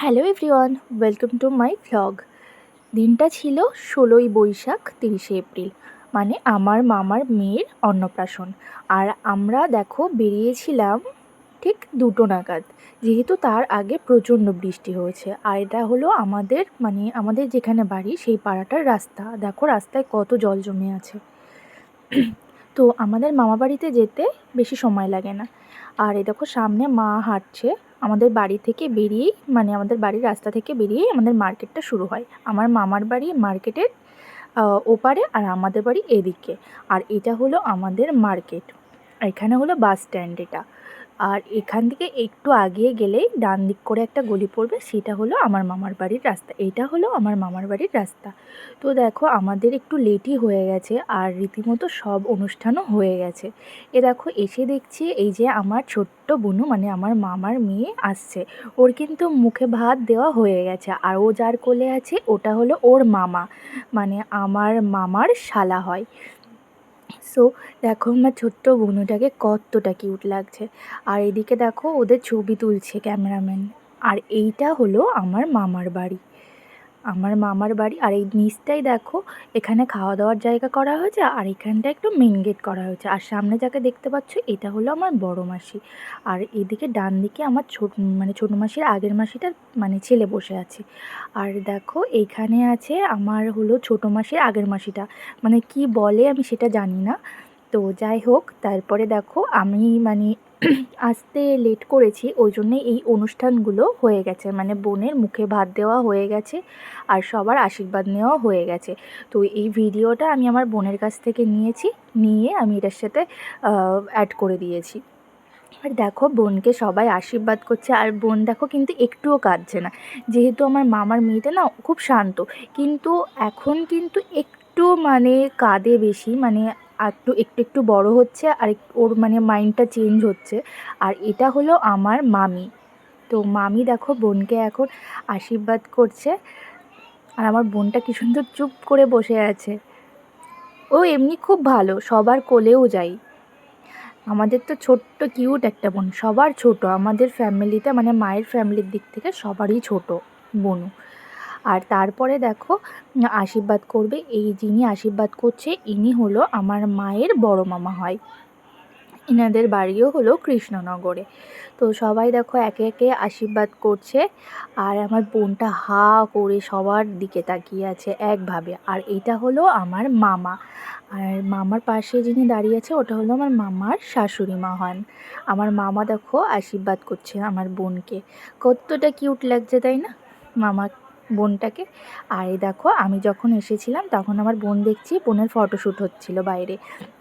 Hello everyone, welcome to my vlog. দিনটা ছিল ১৬ই বৈশাখ ৩০শে এপ্রিল, মানে আমার মামার মেয়ের অন্নপ্রাশন। আর আমরা দেখো বেরিয়েছিলাম ঠিক ২টো নাগাদ, যেহেতু তার আগে প্রচণ্ড বৃষ্টি হয়েছে। আর এটা হলো আমাদের যেখানে বাড়ি সেই পাড়াটার রাস্তা। দেখো রাস্তায় কত জল জমে আছে। তো আমাদের মামাবাড়িতে যেতে বেশি সময় লাগে না। আর এই দেখো সামনে মা হাঁটছে। আমাদের বাড়ি থেকে বেরিয়েই, মানে আমাদের বাড়ির রাস্তা থেকে বেরিয়েই আমাদের মার্কেটটা শুরু হয়। আমার মামার বাড়ি মার্কেটের ওপারে আর আমাদের বাড়ি এদিকে। আর এটা হলো আমাদের মার্কেট। এখানে হলো বাস স্ট্যান্ড এটা। আর এখান থেকে একটু আগিয়ে গেলেই ডান দিক করে একটা গলি পড়বে, সেটা হলো আমার মামার বাড়ির রাস্তা। এইটা হলো আমার মামার বাড়ির রাস্তা। তো দেখো আমাদের একটু লেটই হয়ে গেছে, আর রীতিমতো সব অনুষ্ঠানও হয়ে গেছে। এ দেখো এসে দেখছি এই যে আমার ছোট্ট বুনু, মানে আমার মামার মেয়ে আসছে। ওর কিন্তু মুখে ভাত দেওয়া হয়ে গেছে, আর ও যার কোলে আছে ওটা হলো ওর মামা, মানে আমার মামার শালা হয়। সো দেখো আমার ছোট্ট বুনুটাকে কতটা কিউট লাগছে। আর এদিকে দেখো ওদের ছবি তুলছে ক্যামেরাম্যান। আর এইটা হলো আমার মামার বাড়ি। আর এই নিচটাই দেখো, এখানে খাওয়া দাওয়ার জায়গা করা হয়েছে, আর এখানটা একটু মেন গেট করা হয়েছে। আর সামনে যাকে দেখতে পাচ্ছ এটা হলো আমার বড় মাসি। আর এদিকে ডান দিকে আমার ছোট মাসির আগের মাসিটার মানে ছেলে বসে আছে। আর দেখো এইখানে আছে আমার হলো ছোট মাসির আগের মাসিটা, মানে কি বলে আমি সেটা জানি না। তো যাই হোক, তারপরে দেখো আমি আসতে লেট করেছি, ওই জন্যে এই অনুষ্ঠানগুলো হয়ে গেছে, মানে বোনের মুখে ভাত দেওয়া হয়ে গেছে আর সবার আশীর্বাদ নেওয়া হয়ে গেছে। তো এই ভিডিওটা আমি আমার বোনের কাছ থেকে নিয়ে আমি এটার সাথে অ্যাড করে দিয়েছি। আর দেখো বোনকে সবাই আশীর্বাদ করছে, আর বোন দেখো কিন্তু একটুও কাঁদছে না। যেহেতু আমার মামার মেয়েটা না খুব শান্ত, কিন্তু এখন কিন্তু একটু কাঁদে বেশি, একটু বড় হচ্ছে, আর ওর মাইন্ডটা চেঞ্জ হচ্ছে। আর এটা হলো আমার মামি। তো মামি দেখো বোনকে এখন আশীর্বাদ করছে। আর আমার বোনটা কি সুন্দর চুপ করে বসে আছে। ও এমনি খুব ভালো, সবার কোলেও যায়। আমাদের তো ছোট্ট কিউট একটা বোন, সবার ছোট আমাদের ফ্যামিলিতে, মানে মায়ের ফ্যামিলির দিক থেকে সবারই ছোট বোনু। আর তারপরে দেখো আশীর্বাদ করবে, যিনি আশীর্বাদ করছে ইনি হলো আমার মায়ের বড় মামা হয়। ইনাদের বাড়িও হলো কৃষ্ণনগরে। তো সবাই দেখো একে একে আশীর্বাদ করছে, আর আমার বোনটা হা করে সবার দিকে তাকিয়ে আছে একভাবে। আর এটা হলো আমার মামা। আর মামার পাশে যিনি দাঁড়িয়ে আছে ওটা হলো আমার মামার শাশুড়ি মা হন। আমার মামা দেখো আশীর্বাদ করছে আমার বোনকে। কতটা কিউট লাগছে তাই না মামা বোনটাকে। আর এই দেখো আমি যখন এসেছিলাম তখন আমার বোন দেখছি বোনের ফটোশ্যুট হচ্ছিল বাইরে।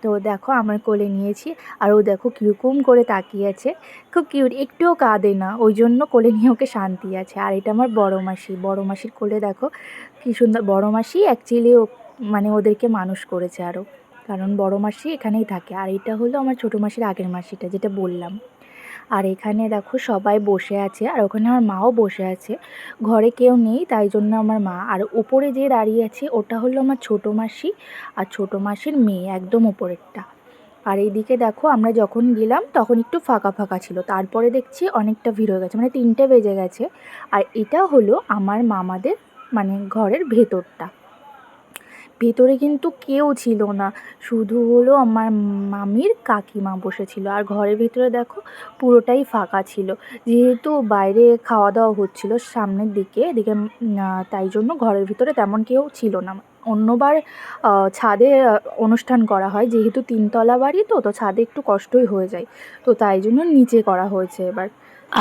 তো দেখো আমার কোলে নিয়েছি, আর ও দেখো কীরকম করে তাকিয়ে আছে, খুব কিউট, একটুও কাঁদে না, ওই জন্য কোলে নিয়ে ওকে শান্তি আছে। আর এটা আমার বড় মাসির কোলে দেখো কী সুন্দর। বড় মাসি অ্যাকচুয়ালি ওদেরকে মানুষ করেছে আরও, কারণ বড় মাসি এখানেই থাকে। আর এটা হলো আমার ছোটো মাসির আগের মাসিটা, যেটা বললাম। আর এখানে দেখো সবাই বসে আছে, আর ওখানে আমার মাও বসে আছে। ঘরে কেউ নেই তাই জন্য আমার মা। আর উপরে যে দাঁড়িয়ে আছে ওটা হলো আমার ছোটো মাসি, আর ছোটো মাসির মেয়ে একদম উপরেরটা। আর এইদিকে দেখো আমরা যখন গেলাম তখন একটু ফাঁকা ফাঁকা ছিল, তারপরে দেখছি অনেকটা ভিড় হয়ে গেছে, 3টে বেজে গেছে। আর এটা হলো আমার মামাদের ঘরের ভেতরটা। ভেতরে কিন্তু কেউ ছিল না, শুধু হলো আমার মামির কাকিমা বসেছিল। আর ঘরের ভেতরে দেখো পুরোটাই ফাঁকা ছিল, যেহেতু বাইরে খাওয়া দাওয়া হচ্ছিল সামনের দিকে এদিকে, তাই জন্য ঘরের ভিতরে তেমন কেউ ছিল না। অন্যবার ছাদে অনুষ্ঠান করা হয়, যেহেতু 3তলা বাড়ি, তো ছাদে একটু কষ্টই হয়ে যায়, তো তাই জন্য নিচে করা হয়েছে এবার।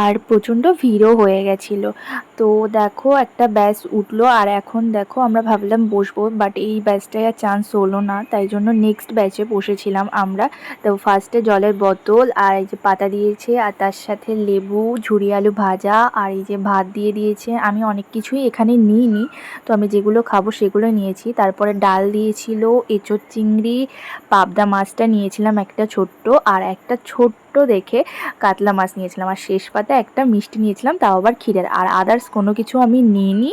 আর প্রচণ্ড ভিড়ও হয়ে গেছিলো। তো দেখো একটা ব্যাচ উঠলো, আর এখন দেখো আমরা ভাবলাম বসবো, বাট এই ব্যাচটায় আর চান্স হলো না, তাই জন্য নেক্সট ব্যাচে বসেছিলাম আমরা। তো ফার্স্টে জলের বোতল আর এই যে পাতা দিয়েছে, আর তার সাথে লেবু, ঝুরি আলু ভাজা, আর এই যে ভাত দিয়ে দিয়েছে। আমি অনেক কিছুই এখানে নিইনি, তো আমি যেগুলো খাবো সেগুলো নিয়েছি। তারপরে ডাল দিয়েছিল, এঁচোড় চিংড়ি, পাবদা মাছটা নিয়েছিলাম একটা ছোট্ট, আর একটা ছোট্ট দেখে কাতলা মাছ নিয়েছিলাম, আর শেষ পাতে একটা মিষ্টি নিয়েছিলাম, তাও আবার ক্ষীরের। আর আদার্স কোনো কিছু আমি নিইনি।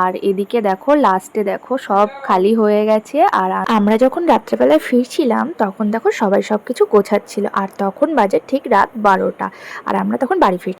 আর এদিকে দেখো লাস্টে দেখো সব খালি হয়ে গেছে। আর আমরা যখন রাত্রেবেলায় ফিরছিলাম তখন দেখো সবাই সব কিছু গোছাচ্ছিল, আর তখন বাজে ঠিক রাত 12টা, আর আমরা তখন বাড়ি ফিরছি।